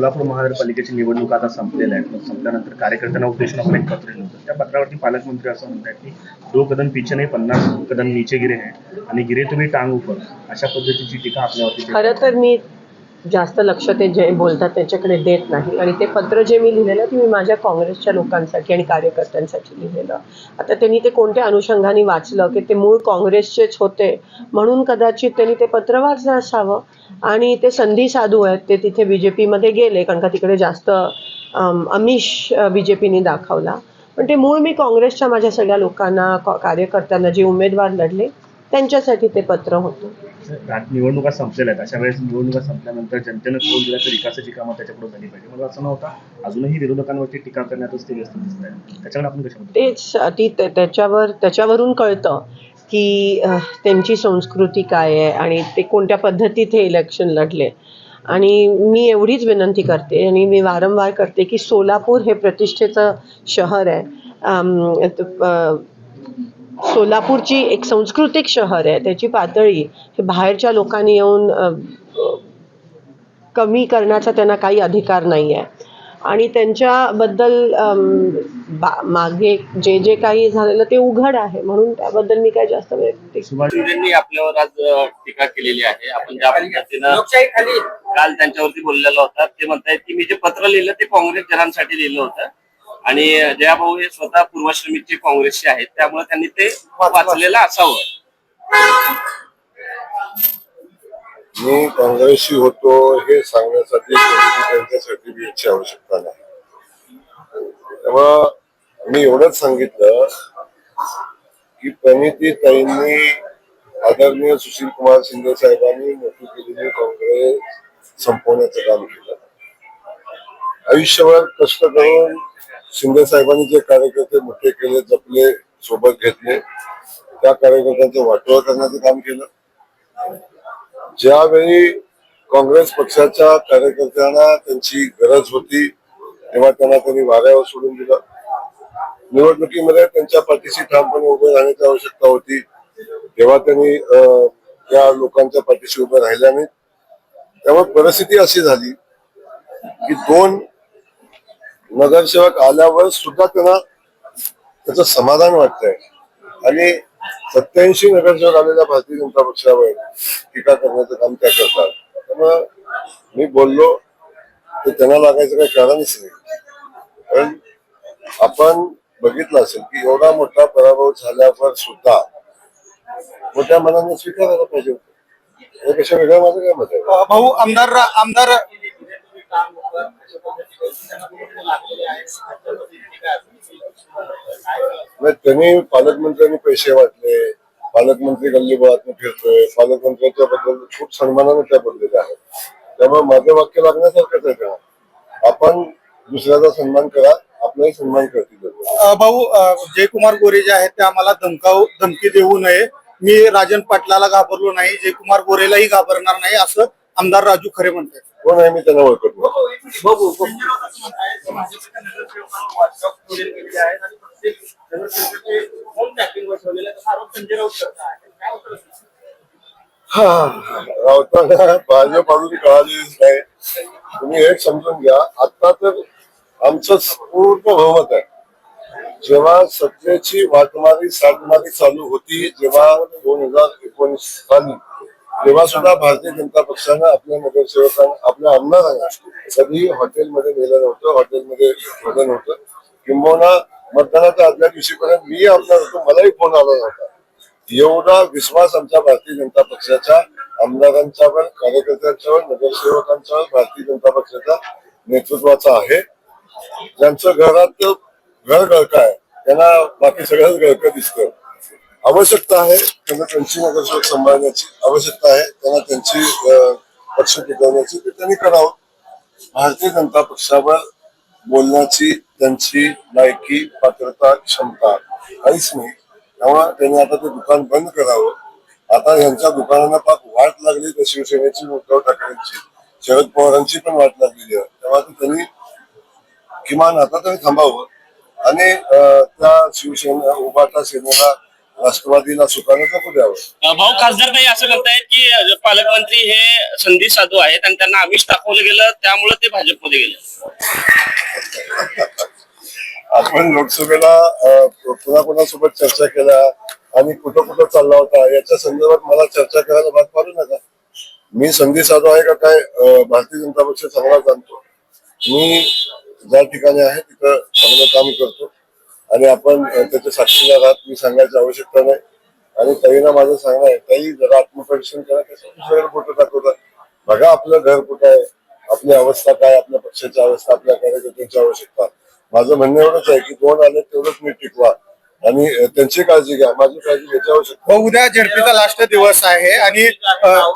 सोलापूर महानगरपालिकेची निवडणूक आता संपलेल्या आहेत. संपल्यानंतर कार्यकर्त्यांना उद्देशून आपण एक पत्र लिहिलं होतं. त्या पत्रावरती पालकमंत्री असं म्हणतात की 2 कदम पीछे नहीं 50 कदम नीचे गिरे हैं आणि गिरे तुम्ही टांग ऊपर, अशा पद्धतीची टीका आपल्यावरती. खरं तर मी जास्त लक्ष ते जे बोलतात त्याच्याकडे देत नाही आणि ते पत्र जे मी लिहिलेलं ते मी माझ्या काँग्रेसच्या लोकांसाठी आणि कार्यकर्त्यांसाठी लिहिलेलं. आता त्यांनी ते कोणत्या अनुषंगाने वाचलं की ते मूळ काँग्रेसचेच होते म्हणून कदाचित त्यांनी ते पत्र वाचलं असावं आणि ते संधी साधू आहेत. ते तिथे BJPमध्ये गेले कारण का तिकडे जास्त आमिष BJPने दाखवला. पण ते मूळ मी काँग्रेसच्या माझ्या सगळ्या लोकांना कार्यकर्त्यांना जे उमेदवार लढले त्यांच्यासाठी ते पत्र होतं. निवडणुका संपलेल्या आहेत. अशा वेळेस निवडणुका संपल्यानंतर जनतेनं कौल दिला तर विकासाची कामं त्याच्याकडे झाली पाहिजे. मला असं नव्हतं, अजूनही विरोधकांवरती टीका करण्यातच ते व्यस्त दिसत आहे. त्याच्यावर आपण तेच त्याच्यावरून कळतं की त्यांची संस्कृती काय आहे आणि ते कोणत्या पद्धतीत हे इलेक्शन लढले. आणि मी एवढीच विनंती करते आणि मी वारंवार करते की सोलापूर हे प्रतिष्ठेचं शहर आहे. सोलापूरची एक सांस्कृतिक शहर आहे. त्याची पातळी हे बाहेरच्या लोकांनी येऊन कमी करण्याचा त्यांना काही अधिकार नाही आहे आणि त्यांच्याबद्दल मागे जे जे काही झालेलं ते उघड आहे म्हणून त्याबद्दल मी काय जास्त त्यांनी आपल्यावर आज टीका केलेली आहे. आपण ज्या पद्धतीनं काल त्यांच्यावरती बोललेला होता ते म्हणतायत की मी जे पत्र लिहिलं ते काँग्रेस जनांसाठी लिहिलं होतं आणि जयाभाऊ हे स्वतः पूर्वाश्रमीचे काँग्रेसचे आहेत त्यामुळे त्यांनी ते वाचलेलं असावं. मी काँग्रेसशी होतो हे सांगण्यासाठी त्यांच्या सर्टिफिकेटची आवश्यकता नाही. तेव्हा मी एवढंच सांगितलं की प्रणितीताईंनी आदरणीय सुशील कुमार शिंदे साहेबांनी मोठी केलेली काँग्रेस संपवण्याचं काम केलं. आयुष्यभर कष्ट करून शिंदे साहेबांनी जे कार्यकर्ते मोठे केले, जपले, सोबत घेतले, त्या कार्यकर्त्यांचं वाटोळं करण्याचं काम केलं. ज्यावेळी काँग्रेस पक्षाच्या कार्यकर्त्यांना त्यांची गरज होती तेव्हा त्यांनी वाऱ्यावर सोडून दिलं. निवडणुकीमध्ये त्यांच्या पाठीशी ठामपणे उभे राहण्याची आवश्यकता होती तेव्हा त्यांनी त्या लोकांच्या पाठीशी उभे राहिल्या नाहीत. त्यामुळे परिस्थिती अशी झाली की 2 नगरसेवक आल्यावर सुद्धा त्यांना त्याचं समाधान वाटतंय आणि 87 नगरसेवक आलेल्या भारतीय जनता पक्षावर टीका करण्याचं काम त्या करतात. त्यामुळं मी बोललो ते त्यांना लागायचं काही कारणच नाही. कारण आपण बघितलं असेल की एवढा मोठा पराभव झाल्यावर सुद्धा मोठ्या मनाने स्वीकारायला पाहिजे होतं. यापेक्षा वेगळं माझं काय मत आहे. भाऊ आमदार त्यांनी पालकमंत्र्यांनी पैसे वाटले, पालकमंत्री गल्लीबोळातून फिरतोय, पालकमंत्र्यांच्या बद्दल खूप सन्मानाने त्या बोललेल्या आहेत. त्यामुळे माझं वाक्य लागण्यासारखंच आहे. तेव्हा आपण दुसऱ्याचा सन्मान करा, आपलाही सन्मान करतील. भाऊ जयकुमार गोरे जे आहेत ते आम्हाला धमकी देऊ नये. मी राजन पाटलाला घाबरलो नाही, जयकुमार गोरेलाही घाबरणार नाही असं आमदार राजू खरे म्हणतात. कोण आहे मी त्यांना ओळखतो. राऊतांना भाजप अजून कळालेलीच नाही. तुम्ही एक समजून घ्या, आता तर आमचं पूर्ण बहुमत आहे. जेव्हा सत्तेची वाटमारी सातमारी चालू होती, जेव्हा 2019 साली, तेव्हा सुद्धा भारतीय जनता पक्षानं आपल्या नगरसेवकांना, आपल्या आमदारांना कधीही हॉटेलमध्ये नेलं नव्हतं, हॉटेलमध्ये ठेवलं नव्हतं. किंबहुना मतदानाच्या आदल्या दिवशीपर्यंत मी आमदार होतो, मलाही फोन आला नव्हता. एवढा विश्वास आमच्या भारतीय जनता पक्षाच्या आमदारांच्यावर, कार्यकर्त्यांच्यावर, नगरसेवकांच्यावर भारतीय जनता पक्षाच्या नेतृत्वाचा आहे. ज्यांचं घरात घर गळका आहे त्यांना बाकी सगळ्याच गळकं दिसतं. आवश्यकता आहे त्यांना त्यांची नगरसेवक सांभाळण्याची, आवश्यकता आहे त्यांना त्यांची पक्ष टिकवण्याची, ते त्यांनी करावं. भारतीय जनता पक्षावर बोलण्याची त्यांची लायकी, पात्रता, क्षमता काहीच नाही. तेव्हा त्यांनी आता ते दुकान बंद करावं. आता यांच्या दुकानांना पाक वाट लागली तर शिवसेनेची, उद्धव ठाकरेंची, शरद पवारांची पण वाट लागलेली आहे. तेव्हा त्यांनी किमान आता तरी थांबावं आणि त्या शिवसेना उभाटा सेनेला राष्ट्रवादीला सुखानं जगू द्यावं. भाऊ खासदार असं म्हणतायत की पालकमंत्री हे संधी साधू आहेत आणि त्यांना आमिष दाखवलं गेलं त्यामुळे ते भाजपमध्ये गेले. आपण लोकसभेला कोणाकोणासोबत चर्चा केल्या आणि कुठं कुठं चालला होता याच्या संदर्भात मला चर्चा करायला भाग पाडू नका. मी संधी साधू आहे का काय भारतीय जनता पक्ष चांगला जाणतो. मी ज्या ठिकाणी आहे तिथं चांगलं काम करतो आणि आपण त्याच्या साक्षीदार आहात. मी सांगायची आवश्यकता नाही आणि ताईना माझं सांगणं आहे, ताई जरा आत्मपरीक्षण करा. कसं दुसऱ्याकडे फोटो दाखवतात. बघा आपलं घर कुठं आहे, आपली अवस्था काय, आपल्या पक्षाची अवस्था, आपल्या कार्यकर्त्यांची आवश्यकता. माझं म्हणणं एवढंच आहे की 2 आले तेवढंच मी टिकवा आणि त्यांची काळजी घ्या, माझी काळजी घ्यायची आवश्यकता. उद्या झेडपीचा लास्ट दिवस आहे आणि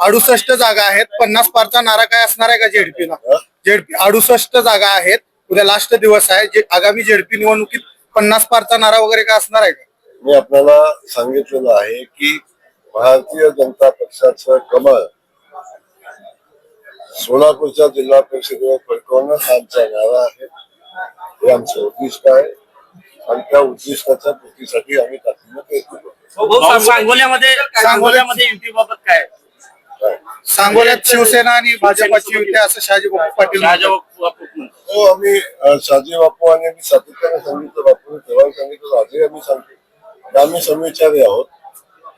68 जागा आहेत. 50 पारचा नारा काय असणार आहे का झेडपीला? झेडपी 68 जागा आहेत. उद्या लास्ट दिवस आहे. जे आगामी झेडपी निवडणुकीत 50 पारचा नारा वगैरे काय असणार आहे का? मी आपल्याला सांगितलेलं आहे की भारतीय जनता पक्षाचं कमळ सोलापूरच्या जिल्हा परिषदेवर फडकवणं हा आमचा नारा आहे. हे आमचं उद्दिष्ट आहे आणि त्या उद्दिष्टाच्या पूर्तीसाठी आम्ही तातडीनं प्रयत्न करतो. भाऊ, सांगोल्यामध्ये युतीबाबत काय? सांगोल्यात शिवसेना आणि भाजपची युती असं शहाजी पाटील म्हणतात. हो, आम्ही शहाजी बापू आणि आम्ही सातत्याने सांगितलं, बापूने तेव्हा सांगितलं, आजही आम्ही सांगतो की आम्ही समविचारी आहोत.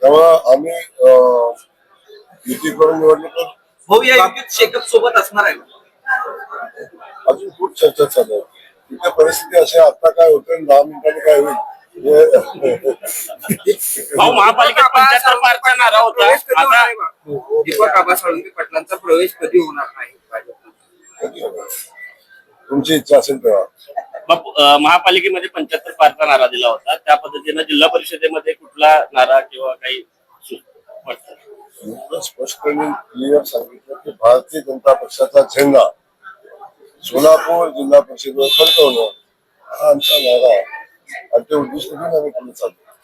त्यामुळं आम्ही युती करून निवडणूक करू. भाऊ या युतीत शेकअप सोबत असणार आहे. अजून खूप चर्चा चालू आहे. तिथे परिस्थिती अशी आहे, आता काय होतं 10 मिनिटांनी काय होईल. भाऊ, महापालिकेत 75 पारचा नारा होता. आता दीपक आबा साळुंके पाटलांचा प्रवेश कधी होणार नाही भाजपमध्ये? तुमची इच्छा असेल तेव्हा. बापू, महापालिकेमध्ये 75 पारचा नारा दिला होता. त्या पद्धतीनं जिल्हा परिषदेमध्ये कुठला नारा किंवा काही वाटतं? एवढं स्पष्टपणे क्लिअर सांगितलं की भारतीय जनता पक्षाचा झेंडा सोलापूर जिल्हा परिषदेवर फडकवणं हा आमचा नारा आहे आणि ते उद्दिष्ट घेऊन आम्ही पुढे चालतो.